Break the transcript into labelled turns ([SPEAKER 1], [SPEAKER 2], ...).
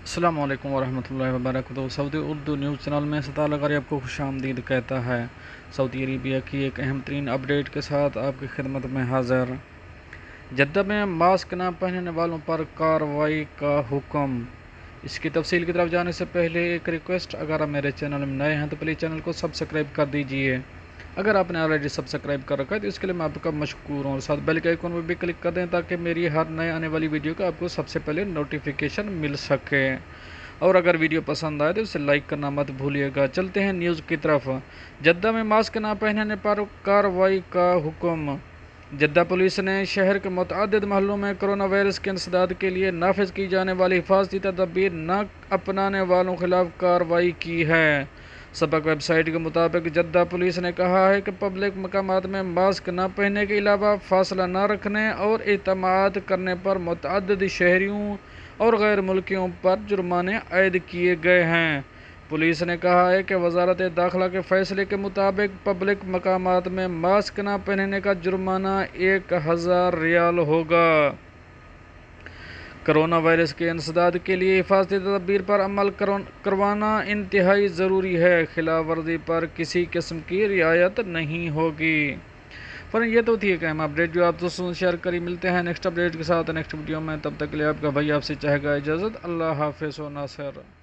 [SPEAKER 1] السلام علیکم ورحمۃ اللہ وبرکاتہ۔ سعودی اردو نیوز چینل میں ستارہ غریب آپ کو خوش آمدید کہتا ہے۔ سعودی عربیہ کی ایک اہم ترین اپڈیٹ کے ساتھ آپ کی خدمت میں حاضر۔ جدہ میں ماسک نہ پہننے والوں پر کارروائی کا حکم۔ اس کی تفصیل کی طرف جانے سے پہلے ایک ریکویسٹ، اگر آپ میرے چینل میں نئے ہیں تو پلیز چینل کو سبسکرائب کر دیجئے۔ اگر آپ نے آلریڈی سبسکرائب کر رکھا ہے تو اس کے لیے میں آپ کا مشکور ہوں، اور ساتھ بیل کے آئیکن پر بھی کلک کر دیں تاکہ میری ہر نئے آنے والی ویڈیو کا آپ کو سب سے پہلے نوٹیفیکیشن مل سکے۔ اور اگر ویڈیو پسند آئے تو اسے لائک کرنا مت بھولیے گا۔ چلتے ہیں نیوز کی طرف۔ جدہ میں ماسک نہ پہننے پر کارروائی کا حکم۔ جدہ پولیس نے شہر کے متعدد محلوں میں کرونا وائرس کے انسداد کے لیے نافذ کی جانے والی حفاظتی تدابیر نہ اپنانے والوں کے خلاف کارروائی کی ہے۔ سبق ویب سائٹ کے مطابق جدہ پولیس نے کہا ہے کہ پبلک مقامات میں ماسک نہ پہننے کے علاوہ فاصلہ نہ رکھنے اور اعتماد کرنے پر متعدد شہریوں اور غیر ملکیوں پر جرمانے عائد کیے گئے ہیں۔ پولیس نے کہا ہے کہ وزارت داخلہ کے فیصلے کے مطابق پبلک مقامات میں ماسک نہ پہننے کا جرمانہ 1000 ریال ہوگا۔ کرونا وائرس کے انسداد کے لیے حفاظتی تدابیر پر عمل کروانا انتہائی ضروری ہے۔ خلاف ورزی پر کسی قسم کی رعایت نہیں ہوگی۔ یہ تو تھی ایک اہم اپڈیٹ جو آپ دوستوں سے شیئر کری۔ ملتے ہیں نیکسٹ اپڈیٹ کے ساتھ نیکسٹ ویڈیو میں، تب تک کے لیے آپ کا بھائی آپ سے چاہے گا اجازت۔ اللہ حافظ و ناصر۔